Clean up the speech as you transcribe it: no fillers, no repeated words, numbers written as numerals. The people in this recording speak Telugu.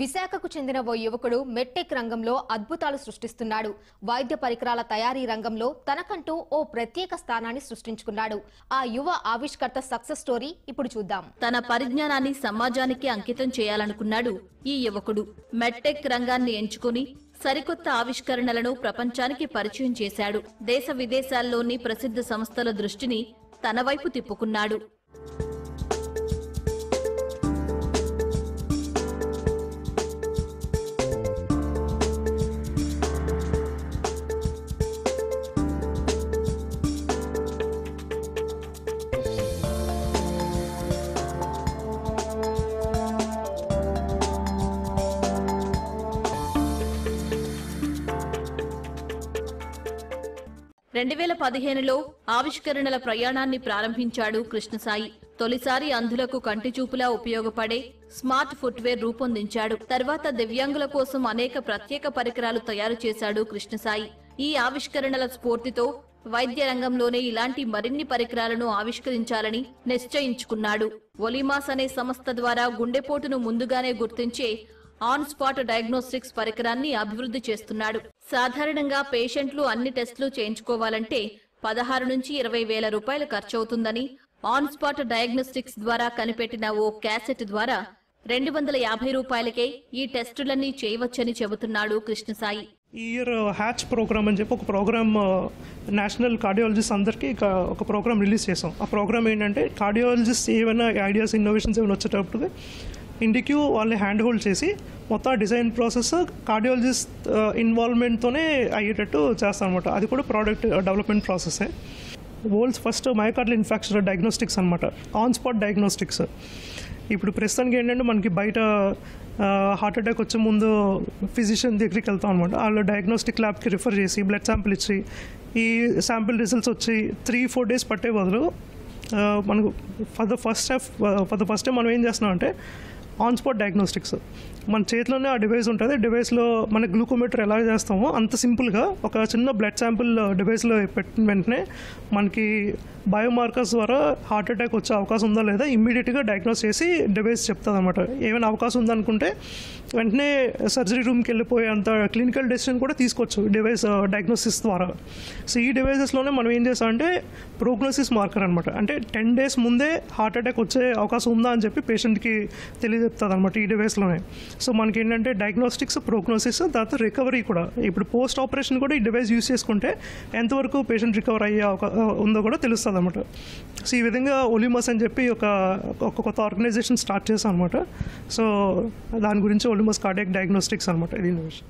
విశాఖకు చెందిన ఓ యువకుడు మెట్టెక్ రంగంలో అద్భుతాలు సృష్టిస్తున్నాడు. వైద్య పరికరాల తయారీ రంగంలో తనకంటూ ఓ ప్రత్యేక స్థానాన్ని సృష్టించుకున్నాడు. ఆ యువ ఆవిష్కర్త సక్సెస్ స్టోరీ ఇప్పుడు చూద్దాం. తన పరిజ్ఞానాన్ని సమాజానికి అంకితం చేయాలనుకున్నాడు ఈ యువకుడు. మెట్టెక్ రంగాన్ని ఎంచుకుని సరికొత్త ఆవిష్కరణలను ప్రపంచానికి పరిచయం చేశాడు. దేశ విదేశాల్లోని ప్రసిద్ధ సంస్థల దృష్టిని తన వైపు తిప్పుకున్నాడు. (2015లో ఆవిష్కరణల ప్రయాణాన్ని ప్రారంభించాడు కృష్ణసాయి. తొలిసారి అంధులకు కంటిచూపులా ఉపయోగపడే స్మార్ట్ ఫుట్వేర్ రూపొందించాడు. తర్వాత దివ్యాంగుల కోసం అనేక ప్రత్యేక పరికరాలు తయారు చేశాడు కృష్ణసాయి. ఈ ఆవిష్కరణల స్ఫూర్తితో వైద్య రంగంలోనే ఇలాంటి మరిన్ని పరికరాలను ఆవిష్కరించాలని నిశ్చయించుకున్నాడు. ఒలిమాస్ అనే సంస్థ ద్వారా గుండెపోటును ముందుగానే గుర్తించే ఆన్ స్పాట్ డయాగ్నోస్టిక్స్ పరికరాన్ని అభివృద్ధి చేస్తున్నాడు. సాధారణంగా పేషెంట్లు అన్ని టెస్టులు చేయించుకోవాలంటే 16 నుంచి 20 వేల రూపాయలు ఖర్చవుతుందని ఆన్ స్పాట్ డయాగ్నోస్టిక్స్ ద్వారా కనిపెట్టిన ఓ క్యాసెట్ ద్వారా 250 రూపాయలకే ఈ టెస్టులన్నీ చేయవచ్చని చెబుతున్నాడు కృష్ణసాయి. ఈ ఇయర్ హ్యాచ్ ప్రోగ్రామ్ అని చెప్పి ఒక ప్రోగ్రామ్ నేషనల్ కార్డియాలజిస్ట్ అందరికీ ఒక ప్రోగ్రామ్ రిలీజ్ చేసాం. ఆ ప్రోగ్రామ్ ఏంటంటే కార్డియాలజిస్ట్ ఏమైనా ఐడియాస్ ఇన్నోవేషన్స్ ఏమైనా వచ్చేటప్పుడు ఇండిక్యూ వాళ్ళని హ్యాండ్ హోల్డ్ చేసి మొత్తం డిజైన్ ప్రాసెస్ కార్డియాలజిస్ట్ ఇన్వాల్వ్మెంట్తోనే అయ్యేటట్టు చేస్తాం అనమాట. అది కూడా ప్రోడక్ట్ డెవలప్మెంట్ ప్రాసెసే. World's first myocardial infarction diagnostics అనమాట, ఆన్ స్పాట్ డయాగ్నోస్టిక్స్. ఇప్పుడు ప్రస్తుతానికి ఏంటంటే మనకి బయట హార్ట్ అటాక్ వచ్చే ముందు ఫిజిషియన్ దగ్గరికి వెళ్తాం అనమాట. వాళ్ళు డయాగ్నోస్టిక్ ల్యాబ్కి రిఫర్ చేసి బ్లడ్ శాంపిల్ ఇచ్చి ఈ శాంపిల్ రిజల్ట్స్ వచ్చి 3-4 డేస్ పట్టే బదులు మనకు ఫర్ ద ఫస్ట్ టైం మనం ఏం చేస్తున్నామంటే ఆన్ స్పాట్ డయాగ్నోస్టిక్స్. మన చేతిలోనే ఆ డివైస్ ఉంటుంది. డివైస్లో మన గ్లూకోమీటర్ ఎలా చేస్తామో అంత సింపుల్గా ఒక చిన్న బ్లడ్ శాంపిల్ డివైస్లో పెట్టిన వెంటనే మనకి బయోమార్కర్స్ ద్వారా హార్ట్ అటాక్ వచ్చే అవకాశం ఉందా లేదా ఇమ్మీడియట్గా డయాగ్నోస్ చేసి డివైస్ చెప్తుంది అనమాట. ఏమైనా అవకాశం ఉందనుకుంటే వెంటనే సర్జరీ రూమ్కి వెళ్ళిపోయేంత క్లినికల్ డెసిషన్ కూడా తీసుకోవచ్చు డివైస్ డయాగ్నోసిస్ ద్వారా. సో ఈ డివైసెస్లోనే మనం ఏం చేస్తామంటే ప్రోగ్నోసిస్ మార్కర్ అనమాట. అంటే 10 days ముందే హార్ట్ అటాక్ వచ్చే అవకాశం ఉందా అని చెప్పి పేషెంట్కి తెలియజెప్తుంది అనమాట ఈ డివైస్లోనే. సో మనకి ఏంటంటే డయాగ్నోస్టిక్స్, ప్రోగ్నోసిస్, తర్వాత రికవరీ కూడా. ఇప్పుడు పోస్ట్ ఆపరేషన్ కూడా ఈ డివైస్ యూస్ చేసుకుంటే ఎంతవరకు పేషెంట్ రికవర్ అయ్యే ఉందో కూడా తెలుస్తుంది అనమాట. సో ఈ విధంగా ఒలిమాస్ అని చెప్పి ఒక కొత్త ఆర్గనైజేషన్ స్టార్ట్ చేశాం అనమాట. సో దాని గురించి ఒలిమాస్ కార్డియాక్ డయాగ్నోస్టిక్స్ అనమాట ఇది ఇన్నోవేషన్.